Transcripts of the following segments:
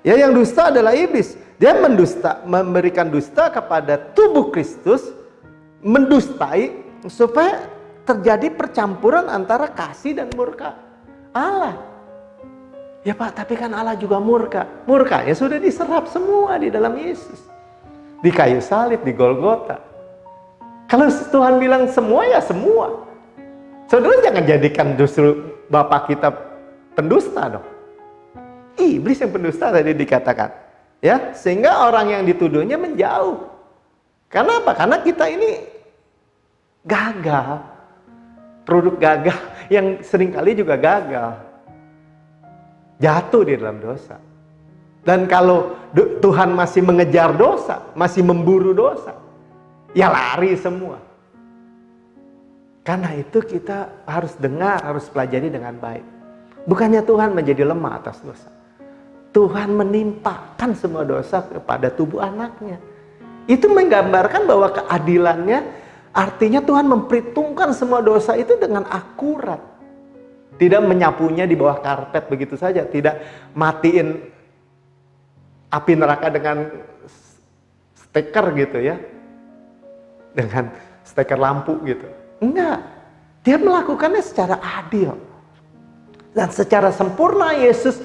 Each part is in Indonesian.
Ya, yang dusta adalah iblis. Dia memberikan dusta kepada tubuh Kristus, mendustai supaya terjadi percampuran antara kasih dan murka Allah. Ya Pak, tapi kan Allah juga murka. Murkanya sudah diserap semua di dalam Yesus. Di kayu salib, di Golgota. Kalau Tuhan bilang semua, ya semua. Saudara jangan jadikan justru Bapak kita pendusta dong. Iblis yang pendusta tadi dikatakan, ya, sehingga orang yang dituduhnya menjauh. Karena apa? Karena kita ini gagal, produk gagal yang seringkali juga gagal, jatuh di dalam dosa. Dan kalau Tuhan masih mengejar dosa, masih memburu dosa, ya lari semua. Karena itu kita harus dengar, harus pelajari dengan baik. Bukannya Tuhan menjadi lemah atas dosa. Tuhan menimpakan semua dosa kepada tubuh anaknya. Itu menggambarkan bahwa keadilannya, artinya Tuhan memperhitungkan semua dosa itu dengan akurat. Tidak menyapunya di bawah karpet begitu saja. Tidak matiin api neraka dengan steker gitu ya. Dengan steker lampu gitu. Enggak. Dia melakukannya secara adil. Dan secara sempurna Yesus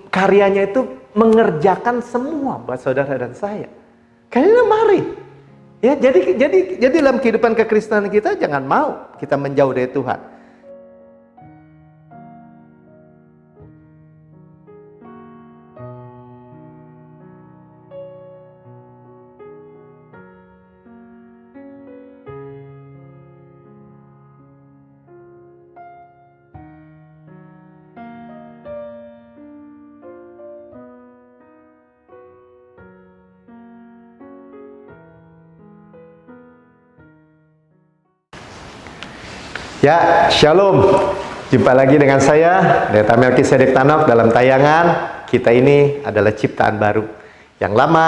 karyanya itu mengerjakan semua buat saudara dan saya. Kayaknya mari. Ya, jadi dalam kehidupan kekristenan kita jangan mau kita menjauh dari Tuhan. Ya, shalom. Jumpa lagi dengan saya, Pendeta Melkisedek Tanok, dalam tayangan kita ini adalah ciptaan baru. Yang lama,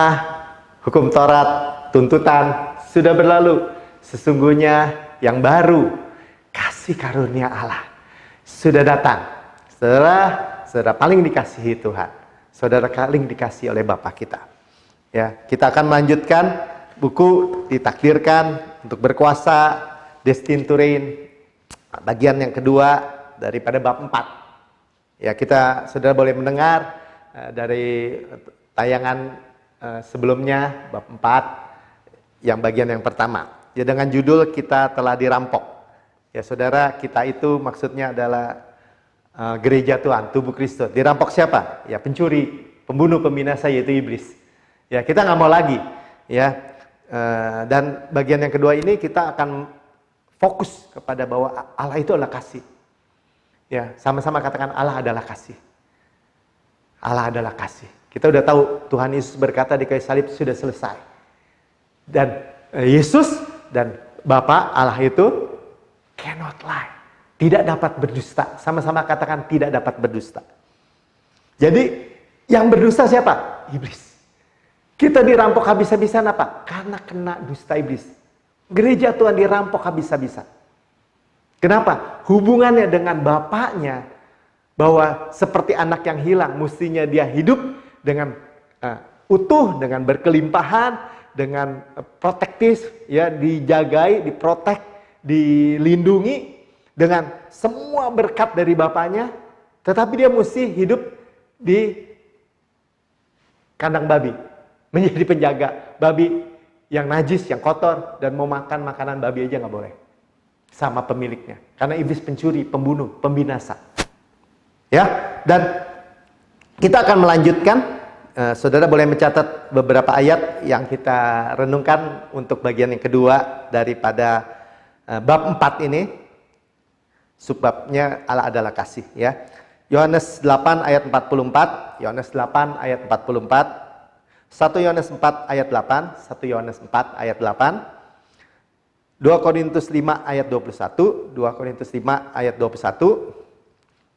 hukum Taurat, tuntutan sudah berlalu. Sesungguhnya yang baru, kasih karunia Allah sudah datang. Saudara paling dikasihi Tuhan. Saudara paling dikasihi oleh Bapa kita. Ya, kita akan melanjutkan buku ditakdirkan untuk berkuasa, Destined to Reign. Bagian yang kedua daripada bab 4. Ya, saudara boleh mendengar dari tayangan sebelumnya bab 4 yang bagian yang pertama. Ya, dengan judul kita telah dirampok. Ya, saudara, kita itu maksudnya adalah gereja Tuhan, tubuh Kristus. Dirampok siapa? Ya, pencuri, pembunuh, pembinasa, yaitu iblis. Ya, kita nggak mau lagi. Ya, dan bagian yang kedua ini kita akan fokus kepada bahwa Allah itu adalah kasih. Ya, sama-sama katakan Allah adalah kasih. Allah adalah kasih. Kita udah tahu Tuhan Yesus berkata di kayu salib sudah selesai. Dan Yesus dan Bapa Allah itu cannot lie. Tidak dapat berdusta. Sama-sama katakan tidak dapat berdusta. Jadi yang berdusta siapa? Iblis. Kita dirampok habis-habisan apa? Karena kena dusta iblis. Gereja Tuhan dirampok habis-habisan. Kenapa? Hubungannya dengan Bapaknya, bahwa seperti anak yang hilang, mestinya dia hidup dengan utuh, dengan berkelimpahan, dengan protektif, ya, dijagai, diprotek, dilindungi dengan semua berkat dari Bapaknya, tetapi dia mesti hidup di kandang babi, menjadi penjaga babi yang najis, yang kotor, dan mau makan makanan babi aja nggak boleh sama pemiliknya, karena iblis pencuri, pembunuh, pembinasa. Ya, dan kita akan melanjutkan. Saudara boleh mencatat beberapa ayat yang kita renungkan untuk bagian yang kedua daripada bab 4 ini. Subbabnya Allah adalah kasih, ya. Yohanes 8 ayat 44, Yohanes 8 ayat 44. 1 Yohanes 4 ayat 8, 1 Yohanes 4 ayat 8, 2 Korintus 5 ayat 21, 2 Korintus 5 ayat 21,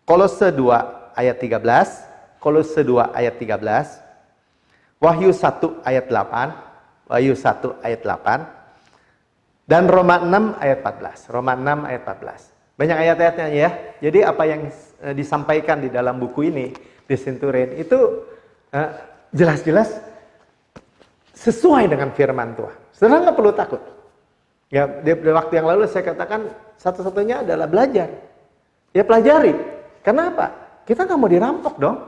Kolose 2 ayat 13, Kolose 2 ayat 13, Wahyu 1 ayat 8, Wahyu 1 ayat 8, dan Roma 6 ayat 14, Roma 6 ayat 14. Banyak ayat-ayatnya ya. Jadi apa yang disampaikan di dalam buku ini, Destined to Reign, itu jelas-jelas sesuai dengan firman Tuhan. Saudara nggak perlu takut. Ya, di waktu yang lalu saya katakan satu-satunya adalah belajar. Ya pelajari. Kenapa? Kita nggak mau dirampok dong.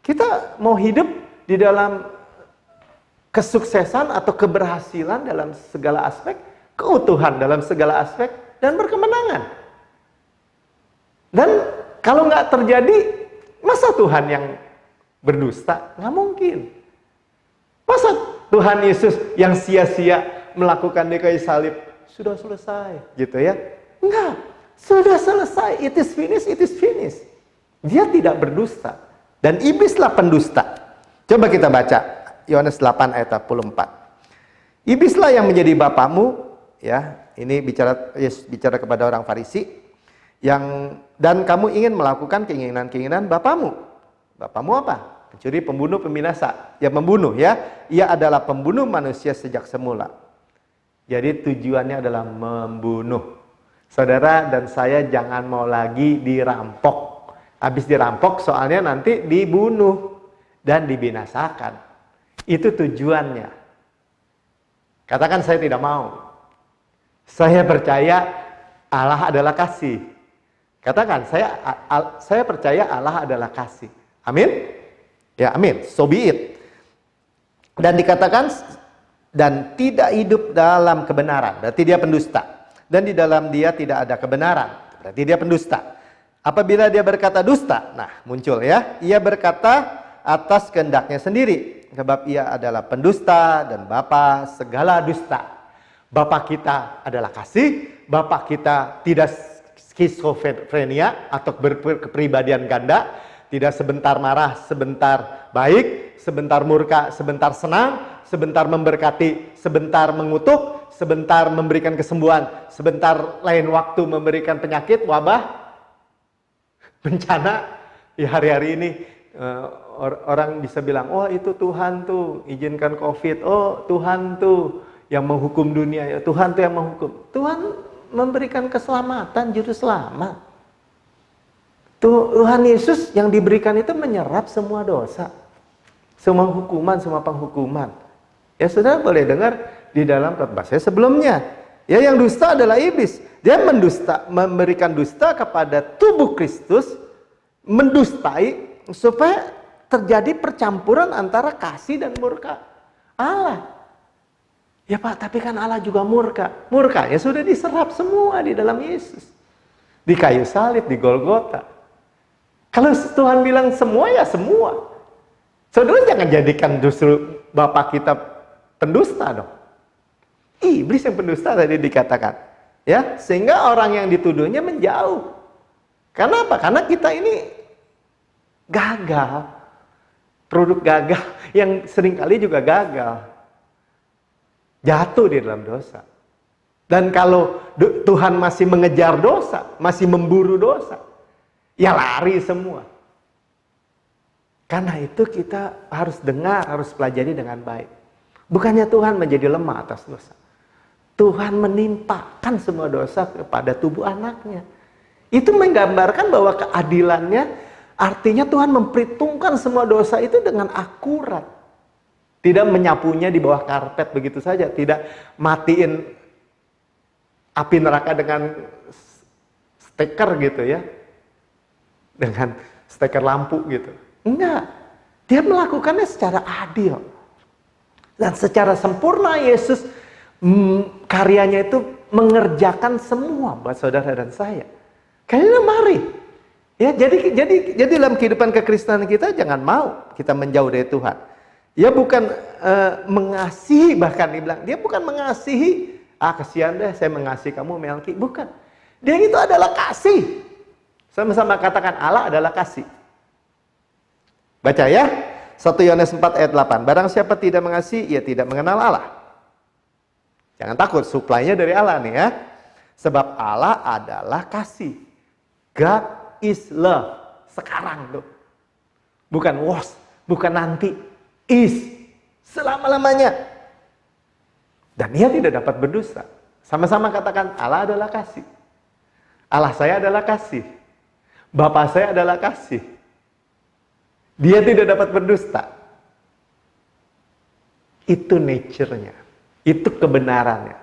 Kita mau hidup di dalam kesuksesan atau keberhasilan dalam segala aspek, keutuhan dalam segala aspek, dan berkemenangan. Dan kalau nggak terjadi, masa Tuhan yang berdusta? Nggak mungkin. Masa Tuhan Yesus yang sia-sia melakukan di kayu salib sudah selesai, gitu ya? Enggak, sudah selesai. It is finished, it is finished. Dia tidak berdusta. Dan iblislah pendusta. Coba kita baca Yohanes 8 ayat 44. Iblislah yang menjadi bapamu, ya. Ini Yesus bicara kepada orang Farisi dan kamu ingin melakukan keinginan-keinginan bapamu. Bapamu apa? Pencuri, pembunuh, peminasa. Ya membunuh ya. Ia adalah pembunuh manusia sejak semula. Jadi tujuannya adalah membunuh. Saudara dan saya jangan mau lagi dirampok. Habis dirampok soalnya nanti dibunuh dan dibinasakan. Itu tujuannya. Katakan saya tidak mau. Saya percaya Allah adalah kasih. Katakan saya percaya Allah adalah kasih. Amin? Ya amin. So be it. Dan dikatakan dan tidak hidup dalam kebenaran. Berarti dia pendusta. Dan di dalam dia tidak ada kebenaran. Berarti dia pendusta. Apabila dia berkata dusta, nah muncul ya, ia berkata atas kehendaknya sendiri, sebab ia adalah pendusta dan bapa segala dusta. Bapa kita adalah kasih, bapa kita tidak skizofrenia atau berkepribadian ganda, tidak sebentar marah, sebentar baik, sebentar murka, sebentar senang, sebentar memberkati, sebentar mengutuk, sebentar memberikan kesembuhan, sebentar lain waktu memberikan penyakit, wabah, bencana. Ya hari-hari ini orang bisa bilang, oh itu Tuhan tuh izinkan COVID, oh Tuhan tuh yang menghukum dunia, ya Tuhan tuh yang menghukum. Tuhan memberikan keselamatan, juru selamat. Tuhan Yesus yang diberikan itu menyerap semua dosa, semua hukuman, semua penghukuman. Ya saudara boleh dengar di dalam khotbah saya sebelumnya. Ya yang dusta adalah iblis. Dia memberikan dusta kepada tubuh Kristus, mendustai supaya terjadi percampuran antara kasih dan murka Allah. Ya Pak, tapi kan Allah juga murka. Murkanya sudah diserap semua di dalam Yesus. Di kayu salib, di Golgota. Kalau Tuhan bilang semua, ya semua. Saudara jangan jadikan justru Bapak kita pendusta dong. Iblis yang pendusta tadi dikatakan. Ya, sehingga orang yang dituduhnya menjauh. Karena apa? Karena kita ini gagal. Produk gagal yang seringkali juga gagal. Jatuh di dalam dosa. Dan kalau Tuhan masih mengejar dosa, masih memburu dosa, ya lari semua. Karena itu kita harus dengar, harus pelajari dengan baik. Bukannya Tuhan menjadi lemah atas dosa. Tuhan menimpakan semua dosa kepada tubuh anaknya. Itu menggambarkan bahwa keadilannya, artinya Tuhan memperhitungkan semua dosa itu dengan akurat. Tidak menyapunya di bawah karpet begitu saja. Tidak matiin api neraka dengan steker gitu ya. Dengan steker lampu gitu. Enggak. Dia melakukannya secara adil. Dan secara sempurna Yesus karyanya itu mengerjakan semua buat saudara dan saya. Kayaknya mari. Ya, jadi dalam kehidupan kekristenan kita jangan mau kita menjauh dari Tuhan. Ya bukan mengasihi, bahkan dibilang dia bukan mengasihi. Kasihan deh saya mengasihi kamu Melki, bukan. Dia itu adalah kasih. Sama-sama katakan Allah adalah kasih. Baca ya. 1 Yohanes 4 ayat 8. Barang siapa tidak mengasihi, ia tidak mengenal Allah. Jangan takut, suplainya dari Allah nih ya. Sebab Allah adalah kasih. God is love. Sekarang tuh. Bukan was, bukan nanti. Is. Selama-lamanya. Dan ia tidak dapat berdusta. Sama-sama katakan, Allah adalah kasih. Allah saya adalah kasih. Bapa saya adalah kasih. Dia tidak dapat berdusta. Itu nature-nya. Itu kebenarannya.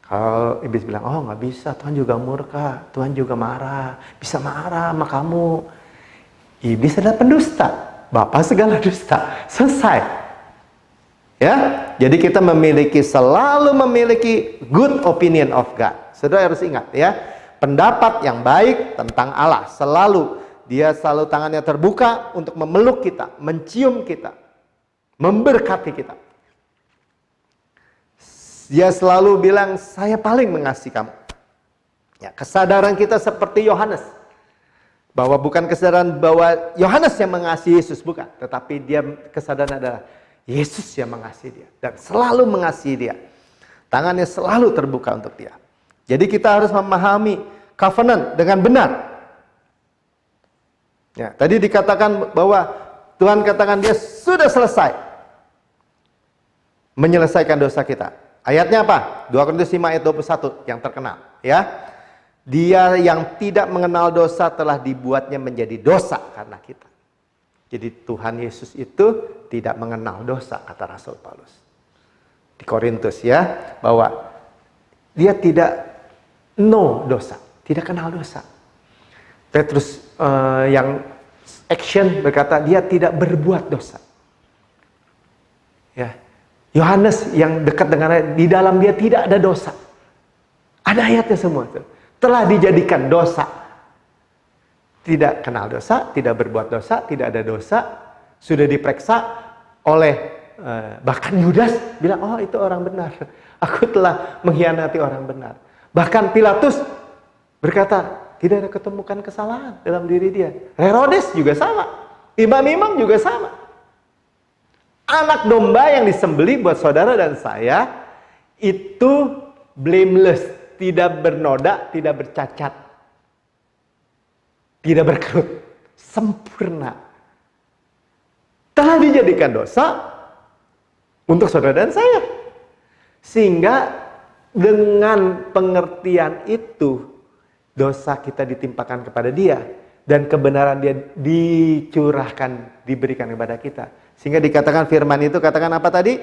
Kalau iblis bilang, oh nggak bisa, Tuhan juga murka, Tuhan juga marah, bisa marah sama kamu. Iblis adalah pendusta, Bapa segala dusta, selesai. Ya, jadi kita selalu memiliki good opinion of God. Saudara harus ingat ya, pendapat yang baik tentang Allah selalu, dia selalu tangannya terbuka untuk memeluk kita, mencium kita, memberkati kita. Dia selalu bilang, saya paling mengasihi kamu. Ya, kesadaran kita seperti Yohanes. Bahwa bukan kesadaran bahwa Yohanes yang mengasihi Yesus, bukan. Tetapi dia kesadaran adalah Yesus yang mengasihi dia. Dan selalu mengasihi dia. Tangannya selalu terbuka untuk dia. Jadi kita harus memahami covenant dengan benar. Ya, tadi dikatakan bahwa Tuhan katakan dia sudah selesai menyelesaikan dosa kita. Ayatnya apa? 2 Korintus 5 ayat 21 yang terkenal, ya. Dia yang tidak mengenal dosa telah dibuatnya menjadi dosa karena kita. Jadi Tuhan Yesus itu tidak mengenal dosa, kata Rasul Paulus di Korintus, ya, bahwa dia tidak know dosa, tidak kenal dosa. Petrus yang action berkata dia tidak berbuat dosa. Ya. Yohanes yang dekat dengan di dalam dia tidak ada dosa. Ada ayatnya semua. Telah dijadikan dosa. Tidak kenal dosa, tidak berbuat dosa, tidak ada dosa. Sudah diperiksa oleh bahkan Yudas bilang, oh itu orang benar. Aku telah mengkhianati orang benar. Bahkan Pilatus berkata, tidak ada ketemukan kesalahan dalam diri dia. Herodes juga sama. Imam-imam juga sama. Anak domba yang disembelih buat saudara dan saya itu blameless, tidak bernoda, tidak bercacat, tidak berkerut, sempurna. Telah dijadikan dosa untuk saudara dan saya. Sehingga dengan pengertian itu dosa kita ditimpakan kepada dia dan kebenaran dia dicurahkan, diberikan kepada kita. Sehingga dikatakan firman itu, katakan apa tadi?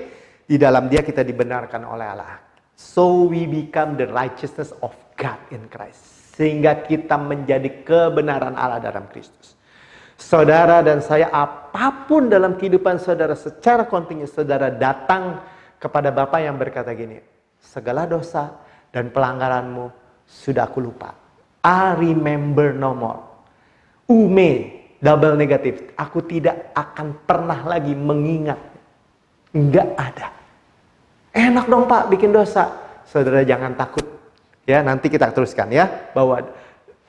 Di dalam dia kita dibenarkan oleh Allah. So we become the righteousness of God in Christ. Sehingga kita menjadi kebenaran Allah dalam Kristus. Saudara dan saya, apapun dalam kehidupan saudara, secara kontinu saudara datang kepada Bapa yang berkata gini, segala dosa dan pelanggaranmu sudah aku lupa. I remember no more. Ume. Double negatif, aku tidak akan pernah lagi mengingat. Enggak ada. Enak dong Pak bikin dosa. Saudara jangan takut. Ya, nanti kita teruskan ya, bahwa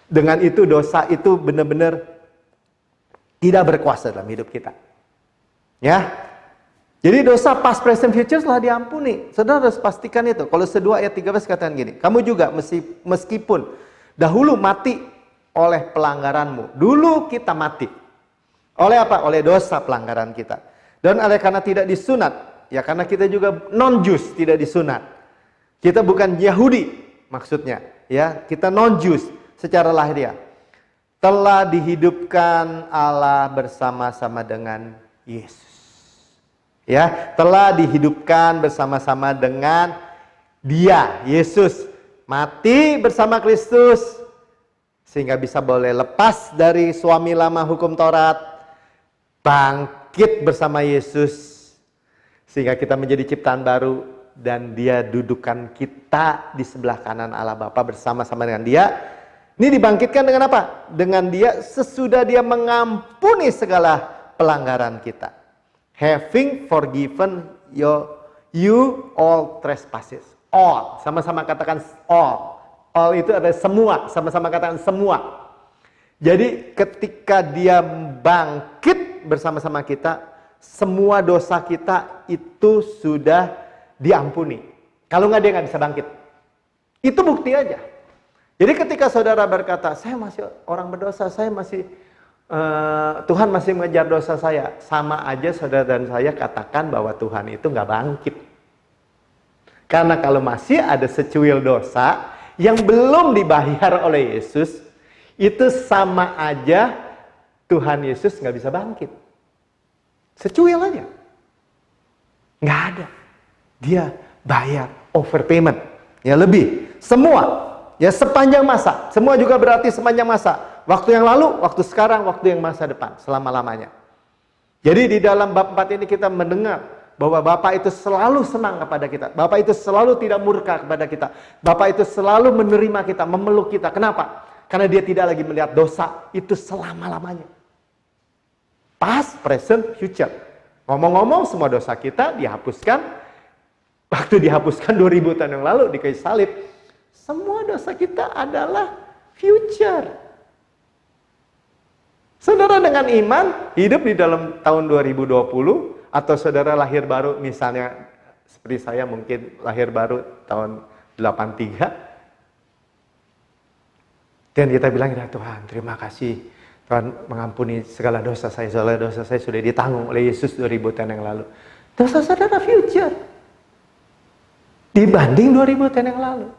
dengan itu dosa itu benar-benar tidak berkuasa dalam hidup kita. Ya. Jadi dosa past, present, future telah diampuni. Saudara harus pastikan itu. Kalau 2 ayat 13 katakan gini, kamu juga meskipun dahulu mati oleh pelanggaranmu. Dulu kita mati. Oleh apa? Oleh dosa pelanggaran kita. Dan oleh karena tidak disunat. Ya karena kita juga non-Jews, tidak disunat. Kita bukan Yahudi maksudnya. Ya, kita non-Jews secara lahiriah. Telah dihidupkan Allah bersama-sama dengan Yesus. Ya, telah dihidupkan bersama-sama dengan Dia, Yesus. Mati bersama Kristus. Sehingga bisa boleh lepas dari suami lama hukum Taurat, bangkit bersama Yesus, sehingga kita menjadi ciptaan baru, dan dia dudukan kita di sebelah kanan Allah Bapa bersama-sama dengan dia. Ini dibangkitkan dengan apa? Dengan dia sesudah dia mengampuni segala pelanggaran kita. Having forgiven you all trespasses. All, sama-sama katakan all. All itu adalah semua, sama-sama katakan semua. Jadi ketika dia bangkit bersama-sama kita, semua dosa kita itu sudah diampuni. Kalau nggak dia nggak bisa bangkit. Itu bukti aja. Jadi ketika saudara berkata, saya masih orang berdosa, saya masih Tuhan masih mengejar dosa saya, sama aja saudara dan saya katakan bahwa Tuhan itu nggak bangkit. Karena kalau masih ada secuil dosa yang belum dibayar oleh Yesus, itu sama aja Tuhan Yesus nggak bisa bangkit. Secuil aja. Nggak ada. Dia bayar overpayment. Ya lebih. Semua. Ya sepanjang masa. Semua juga berarti sepanjang masa. Waktu yang lalu, waktu sekarang, waktu yang masa depan. Selama-lamanya. Jadi di dalam bab 4 ini kita mendengar bahwa Bapa itu selalu senang kepada kita. Bapa itu selalu tidak murka kepada kita. Bapa itu selalu menerima kita, memeluk kita. Kenapa? Karena dia tidak lagi melihat dosa itu selama-lamanya. Past, present, future. Ngomong-ngomong semua dosa kita dihapuskan. Waktu dihapuskan 2000 tahun yang lalu di kayu salib. Semua dosa kita adalah future. Saudara dengan iman hidup di dalam tahun 2020 atau saudara lahir baru misalnya seperti saya mungkin lahir baru tahun 83 dan kita bilang ya Tuhan terima kasih Tuhan mengampuni segala dosa saya sudah ditanggung oleh Yesus 2000 tahun yang lalu. Dosa saudara future dibanding 2000 tahun yang lalu.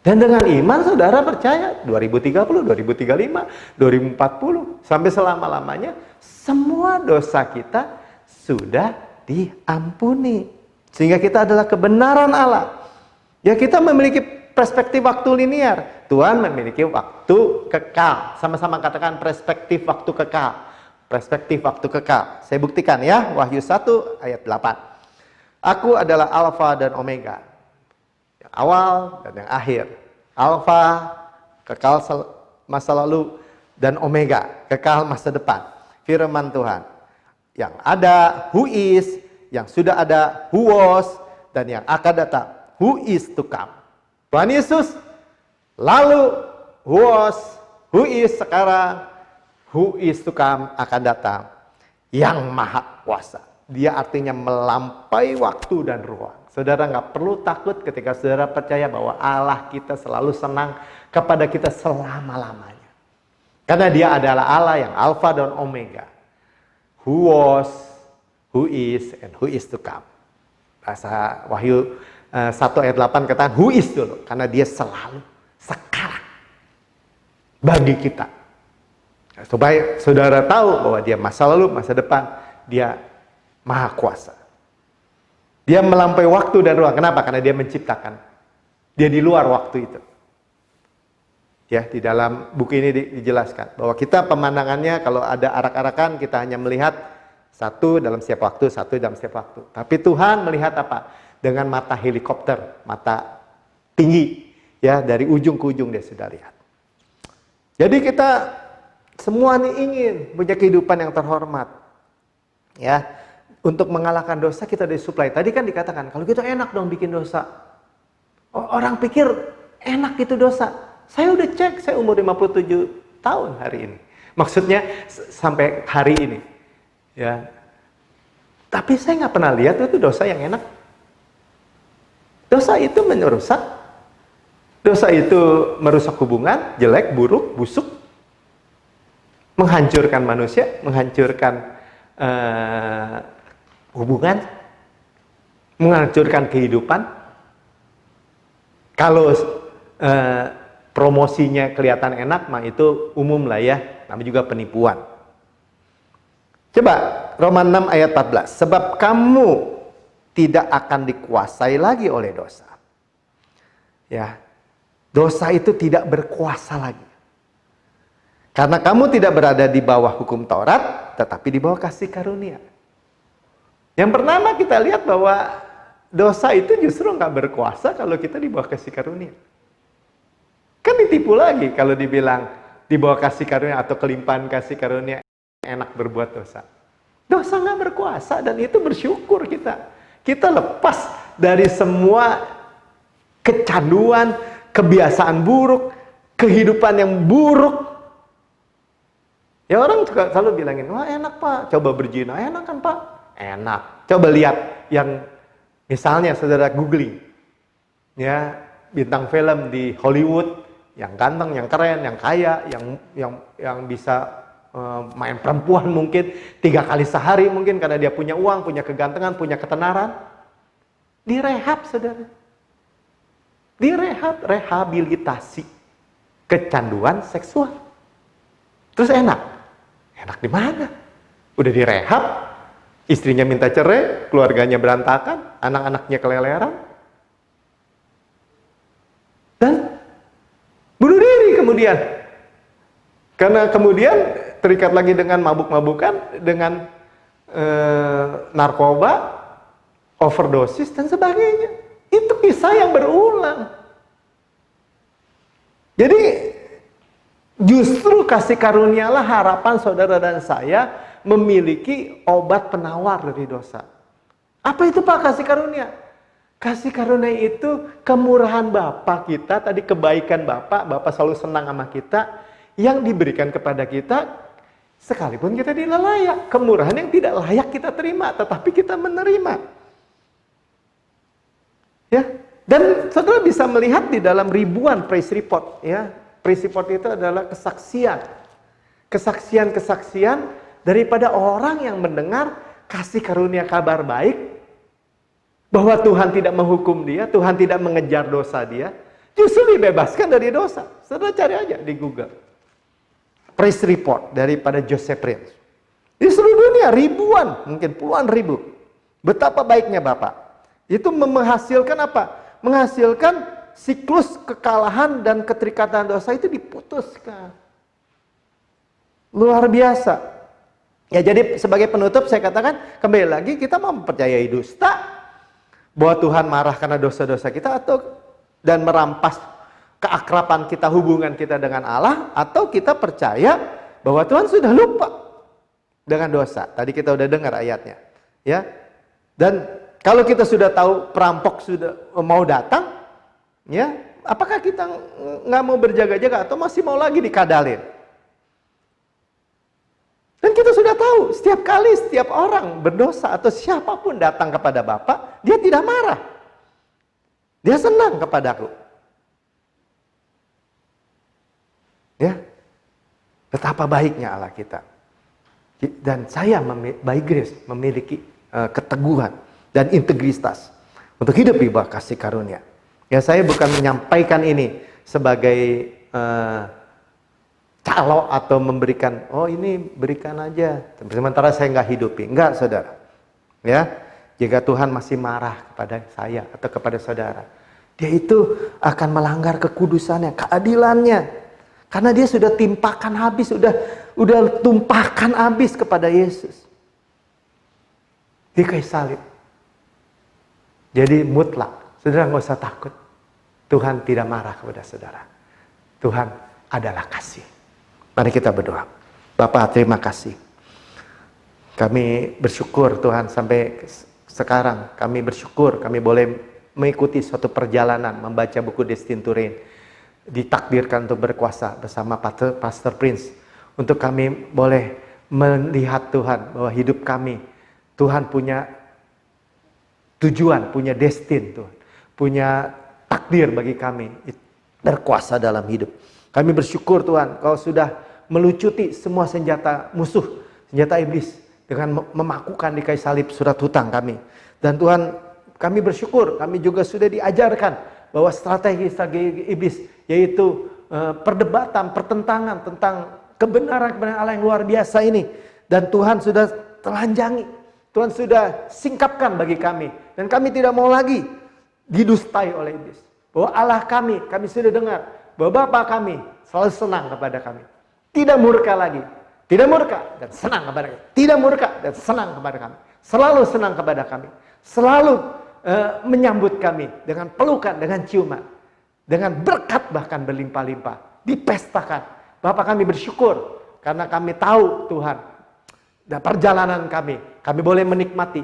Dan dengan iman saudara percaya 2030, 2035, 2040 sampai selama-lamanya semua dosa kita sudah diampuni. Sehingga kita adalah kebenaran Allah. Ya kita memiliki perspektif waktu linear. Tuhan memiliki waktu kekal. Sama-sama katakan perspektif waktu kekal. Perspektif waktu kekal. Saya buktikan ya Wahyu 1 ayat 8. Aku adalah Alfa dan Omega. Yang awal dan yang akhir. Alfa, kekal masa lalu, dan Omega, kekal masa depan. Firman Tuhan. Yang ada, who is, yang sudah ada, who was, dan yang akan datang, who is to come. Tuhan Yesus, lalu, who was, who is sekarang, who is to come, akan datang. Yang maha kuasa. Dia artinya melampaui waktu dan ruang. Saudara nggak perlu takut ketika saudara percaya bahwa Allah kita selalu senang kepada kita selama-lamanya. Karena dia adalah Allah yang Alfa dan Omega. Who was, who is, and who is to come. Bahasa Wahyu 1 ayat 8 katakan who is dulu. Karena dia selalu sekarang bagi kita. Supaya saudara tahu bahwa dia masa lalu, masa depan, dia maha kuasa. Dia melampaui waktu dan ruang. Kenapa? Karena dia menciptakan. Dia di luar waktu itu. Ya, di dalam buku ini dijelaskan bahwa kita pemandangannya kalau ada arak-arakan kita hanya melihat satu dalam setiap waktu, satu dalam setiap waktu. Tapi Tuhan melihat apa? Dengan mata helikopter, mata tinggi. Ya, dari ujung ke ujung dia sudah lihat. Jadi kita semua nih ingin punya kehidupan yang terhormat. Ya. Untuk mengalahkan dosa kita disuplai. Tadi kan dikatakan, kalau gitu enak dong bikin dosa. Orang pikir enak itu dosa. Saya udah cek, saya umur 57 tahun hari ini. Maksudnya sampai hari ini. Ya. Tapi saya nggak pernah lihat itu dosa yang enak. Dosa itu merusak. Dosa itu merusak hubungan, jelek, buruk, busuk. Menghancurkan manusia, menghancurkan hubungan, menghancurkan kehidupan. Kalau promosinya kelihatan enak, mah itu umum lah ya, namanya juga penipuan. Coba Roma 6 ayat 14. Sebab kamu tidak akan dikuasai lagi oleh dosa. Ya, dosa itu tidak berkuasa lagi. Karena kamu tidak berada di bawah hukum Taurat, tetapi di bawah kasih karunia. Yang pertama kita lihat bahwa dosa itu justru nggak berkuasa kalau kita di bawah kasih karunia. Kan ditipu lagi kalau dibilang di bawah kasih karunia atau kelimpahan kasih karunia enak berbuat dosa. Dosa nggak berkuasa dan itu bersyukur kita. Kita lepas dari semua kecanduan, kebiasaan buruk, kehidupan yang buruk. Ya orang juga selalu bilangin, wah enak Pak, coba berzina, enak kan Pak? Enak. Coba lihat yang misalnya saudara googling ya bintang film di Hollywood yang ganteng, yang keren, yang kaya, yang bisa main perempuan mungkin 3 kali sehari mungkin karena dia punya uang, punya kegantengan, punya ketenaran. Direhab saudara. Direhab, rehabilitasi kecanduan seksual. Terus enak. Enak di mana? Udah direhab, istrinya minta cerai, keluarganya berantakan, anak-anaknya keleleran, dan bunuh diri kemudian. Karena kemudian terikat lagi dengan mabuk-mabukan, dengan narkoba, overdosis, dan sebagainya. Itu kisah yang berulang. Jadi justru kasih karunialah harapan saudara dan saya memiliki obat penawar dari dosa. Apa itu Pak kasih karunia? Kasih karunia itu kemurahan Bapa kita, tadi kebaikan Bapa selalu senang sama kita, yang diberikan kepada kita sekalipun kita tidak layak. Kemurahan yang tidak layak kita terima, tetapi kita menerima. Ya, dan saudara bisa melihat di dalam ribuan praise report, ya. Praise report itu adalah kesaksian daripada orang yang mendengar kasih karunia kabar baik, bahwa Tuhan tidak menghukum dia, Tuhan tidak mengejar dosa dia, justru dibebaskan dari dosa. Saudara cari aja di Google. Praise report daripada Joseph Prince. Di seluruh dunia ribuan, mungkin puluhan ribu. Betapa baiknya Bapak. Itu menghasilkan apa? Menghasilkan siklus kekalahan dan keterikatan dosa itu diputuskan. Luar biasa. Ya, jadi sebagai penutup saya katakan, kembali lagi kita mau mempercayai dusta, bahwa Tuhan marah karena dosa-dosa kita, dan merampas keakraban kita, hubungan kita dengan Allah, atau kita percaya bahwa Tuhan sudah lupa dengan dosa. Tadi kita udah dengar ayatnya, ya. Dan kalau kita sudah tahu perampok sudah mau datang, ya, apakah kita nggak mau berjaga-jaga atau masih mau lagi dikadalin? Dan kita sudah tahu, setiap kali setiap orang berdosa atau siapapun datang kepada Bapa, dia tidak marah. Dia senang kepadaku. Ya, betapa baiknya Allah kita. Dan saya by grace memiliki keteguhan dan integritas untuk hidup di bawah kasih karunia. Ya, saya bukan menyampaikan ini sebagai calo atau memberikan, oh ini berikan aja, sementara saya nggak hidupi. Enggak, saudara. Ya, jika Tuhan masih marah kepada saya atau kepada saudara, dia itu akan melanggar kekudusannya, keadilannya, karena dia sudah timpakan habis, udah tumpahkan habis kepada Yesus di kayu salib. Jadi mutlak, saudara nggak usah takut. Tuhan tidak marah kepada saudara. Tuhan adalah kasih. Mari kita berdoa. Bapak, terima kasih. Kami bersyukur Tuhan sampai sekarang. Kami bersyukur kami boleh mengikuti suatu perjalanan membaca buku Destin to Reign. Ditakdirkan untuk berkuasa bersama Pastor Prince. Untuk kami boleh melihat Tuhan bahwa hidup kami, Tuhan punya tujuan, punya destin Tuhan. Punya takdir bagi kami berkuasa dalam hidup. Kami bersyukur Tuhan, Kau sudah melucuti semua senjata musuh, senjata iblis dengan memakukan di kayu salib surat hutang kami. Dan Tuhan, kami bersyukur, kami juga sudah diajarkan bahwa strategi iblis, yaitu perdebatan, pertentangan tentang kebenaran Allah yang luar biasa ini. Dan Tuhan sudah telanjangi, Tuhan sudah singkapkan bagi kami. Dan kami tidak mau lagi didustai oleh iblis. Bahwa Allah kami sudah dengar bahwa Bapa kami selalu senang kepada kami. Tidak murka lagi. Tidak murka dan senang kepada kami. Tidak murka dan senang kepada kami. Selalu senang kepada kami. Selalu menyambut kami dengan pelukan, dengan ciuman. Dengan berkat bahkan berlimpah-limpah. Dipestakan. Bapa kami bersyukur karena kami tahu Tuhan. Dan perjalanan kami boleh menikmati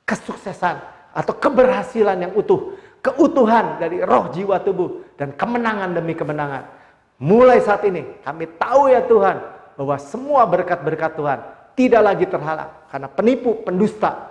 kesuksesan atau keberhasilan yang utuh. Keutuhan dari roh, jiwa, tubuh, dan kemenangan demi kemenangan. Mulai saat ini kami tahu ya Tuhan, bahwa semua berkat-berkat Tuhan tidak lagi terhalang. Karena penipu, pendusta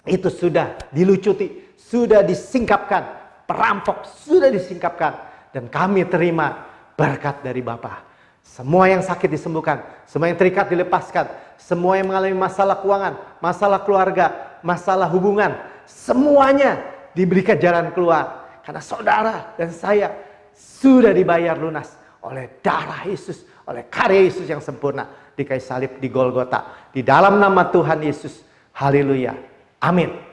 itu sudah dilucuti, sudah disingkapkan. Perampok sudah disingkapkan. Dan kami terima berkat dari Bapa. Semua yang sakit disembuhkan, semua yang terikat dilepaskan, semua yang mengalami masalah keuangan, masalah keluarga, masalah hubungan, semuanya diberikan jalan keluar. Karena saudara dan saya sudah dibayar lunas oleh darah Yesus, oleh karya Yesus yang sempurna. di kayu salib di Golgota. Di dalam nama Tuhan Yesus. Haleluya. Amin.